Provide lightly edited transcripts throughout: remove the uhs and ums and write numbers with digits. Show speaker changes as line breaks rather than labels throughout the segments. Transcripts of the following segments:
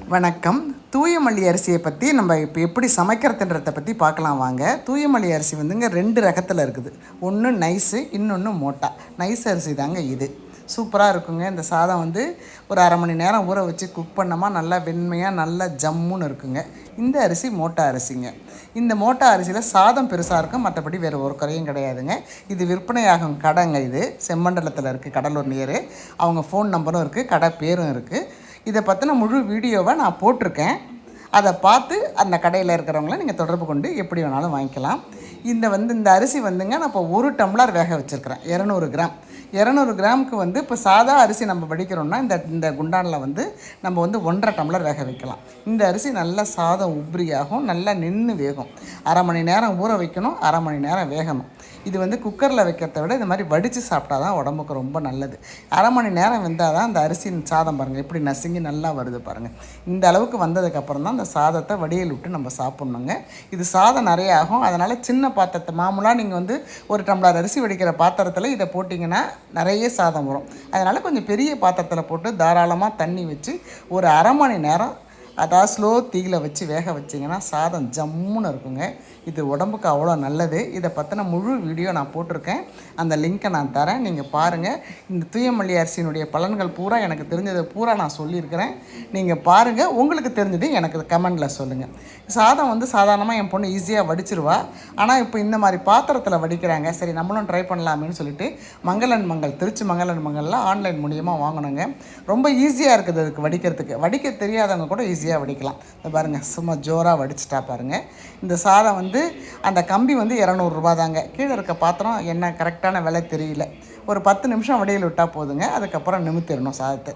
வணக்கம். தூயமல்லி அரிசியை பற்றி நம்ம இப்போ எப்படி சமைக்கிறதுன்றதை பற்றி பார்க்கலாம் வாங்க. தூயமல்லி அரிசி வந்துங்க 2 ரகத்தில் இருக்குது. ஒன்று நைஸு, இன்னொன்று மோட்டா. நைஸ் அரிசி தாங்க இது. சூப்பராக இருக்குங்க. இந்த சாதம் வந்து ஒரு அரை மணி நேரம் ஊற வச்சு குக் பண்ணோமா நல்லா வெண்மையாக நல்லா ஜம்முன்னு இருக்குங்க. இந்த அரிசி மோட்டா அரிசிங்க. இந்த மோட்டா அரிசியில் சாதம் பெருசாக இருக்கும், மற்றபடி வேறு ஒரு குறையும் கிடையாதுங்க. இது விற்பனையாகும் கடைங்க. இது செம்மண்டலத்தில் இருக்குது, கடலூர் நியரு. அவங்க ஃபோன் நம்பரும் இருக்குது, கடை பேரும் இருக்குது. இதை பற்றின முழு வீடியோவை நான் போட்டிருக்கேன். அதை பார்த்து அந்த கடையில் இருக்கிறவங்கள நீங்கள் தொடர்பு கொண்டு எப்படி வேணாலும் வாங்கிக்கலாம். இந்த அரிசி வந்துங்க நான் இப்போ 1 டம்ளர் வேக வச்சுருக்கிறேன். 200 கிராம். 200 கிராமுக்கு வந்து இப்போ சாதா அரிசி நம்ம வடிக்கிறோம்னா இந்த குண்டானில் வந்து நம்ம வந்து 1.5 டம்ளர் வேக வைக்கலாம். இந்த அரிசி நல்லா சாதம் உப்ரியாகும், நல்லா நின்று வேகும். அரை மணி நேரம் ஊற வைக்கணும், அரை மணி நேரம் வேகணும். இது வந்து குக்கரில் வைக்கிறத விட இந்த மாதிரி வடித்து சாப்பிட்டா தான் உடம்புக்கு ரொம்ப நல்லது. அரை மணி நேரம் வெந்தால் தான் அந்த அரிசியின் சாதம் பாருங்கள் எப்படி நசுங்கி நல்லா வருது பாருங்கள். இந்த அளவுக்கு வந்ததுக்கப்புறம் தான் அந்த சாதத்தை வடியல் விட்டு நம்ம சாப்பிட்ணுங்க. இது சாதம் நிறைய ஆகும். அதனால் சின்ன பாத்திரத்தை மாமூலாக நீங்கள் வந்து 1 டம்ளர் அரிசி வடிக்கிற பாத்திரத்தில் இதை போட்டிங்கன்னா நிறைய சாதம் வரும். அதனால் கொஞ்சம் பெரிய பாத்திரத்தில் போட்டு தாராளமாக தண்ணி வச்சு ஒரு அரை மணி நேரம் அதாவது ஸ்லோ தீயில் வச்சு வேக வச்சிங்கன்னா சாதம் ஜம்முன்னு இருக்குங்க. இது உடம்புக்கு அவ்வளோ நல்லது. இதை பற்றின முழு வீடியோ நான் போட்டிருக்கேன். அந்த லிங்க்கை நான் தரேன், நீங்கள் பாருங்கள். இந்த தூயமல்லி அரிசியினுடைய பலன்கள் பூரா எனக்கு தெரிஞ்சதை பூரா நான் சொல்லியிருக்கிறேன். நீங்கள் பாருங்கள், உங்களுக்கு தெரிஞ்சது எனக்கு கமெண்டில் சொல்லுங்கள். சாதம் வந்து சாதாரணமாக என் பொண்ணு ஈஸியாக வடிச்சிருவா. ஆனால் இப்போ இந்த மாதிரி பாத்திரத்தில் வடிக்கிறாங்க. சரி நம்மளும் ட்ரை பண்ணலாமேன்னு சொல்லிட்டு மங்களன் மங்கள், திருச்சி மங்களன் மங்களில் ஆன்லைன் மூலியமாக வாங்கணுங்க. ரொம்ப ஈஸியாக இருக்குது அதுக்கு வடிக்கிறதுக்கு. வடிக்க தெரியாதவங்க கூட ஈஸியாக வடிக்கலாம். இதை பாருங்கள், சும்மா ஜோராக வடிச்சிட்டா பாருங்கள். இந்த சாதம் வந்து அந்த கம்பி வந்து 200 ரூபா தாங்க. கீழே இருக்க பாத்திரம் என்ன கரெக்டான விலை தெரியல. ஒரு 10 நிமிஷம் வடியில் விட்டால் போதுங்க. அதுக்கப்புறம் நிமித்திடணும் சாதத்தை.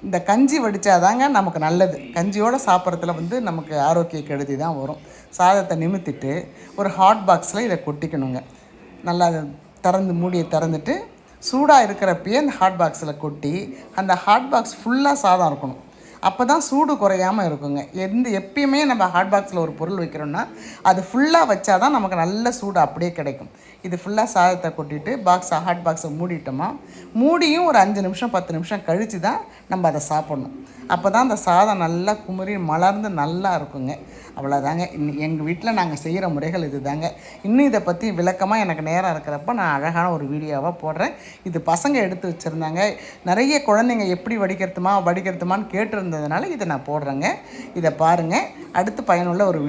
இந்த கஞ்சி வடித்தாதாங்க நமக்கு நல்லது. கஞ்சியோடு சாப்பிட்றதுல வந்து நமக்கு ஆரோக்கிய கெடுதி தான் வரும். சாதத்தை நிமித்திட்டு ஒரு ஹாட் பாக்ஸில் இதை கொட்டிக்கணுங்க. நல்லா மூடியை திறந்துட்டு சூடாக இருக்கிறப்பயே அந்த ஹாட் பாக்ஸில் கொட்டி அந்த ஹாட் பாக்ஸ் ஃபுல்லாக சாதம் இருக்கணும். அப்போ தான் சூடு குறையாமல் இருக்குங்க. எப்பயுமே நம்ம ஹாட் பாக்ஸில் ஒரு பொருள் வைக்கிறோன்னா அது ஃபுல்லாக வச்சா தான் நமக்கு நல்ல சூடு அப்படியே கிடைக்கும். இது ஃபுல்லாக சாதத்தை கொட்டிட்டு ஹாட் பாக்ஸை மூடிட்டோமா, மூடியும் ஒரு 5 நிமிஷம் 10 நிமிஷம் கழித்து தான் நம்ம அதை சாப்பிட்ணும். அப்போ தான் அந்த சாதம் நல்லா குமுறி மலர்ந்து நல்லா இருக்குங்க. அவ்வளோதாங்க. எங்கள் வீட்டில் நாங்கள் செய்கிற முறைகள் இது தாங்க. இன்னும் இதை பற்றி விளக்கமாக எனக்கு நேரம் இருக்கிறப்ப நான் அழகான ஒரு வீடியோவாக போடுறேன். இது பசங்க எடுத்து வச்சுருந்தாங்க. நிறைய குழந்தைங்க எப்படி வடிக்கிறதுமான்னு கேட்டிருந்ததுனால இதை நான் போடுறேங்க. இதை பாருங்கள். அடுத்து பயனுள்ள ஒரு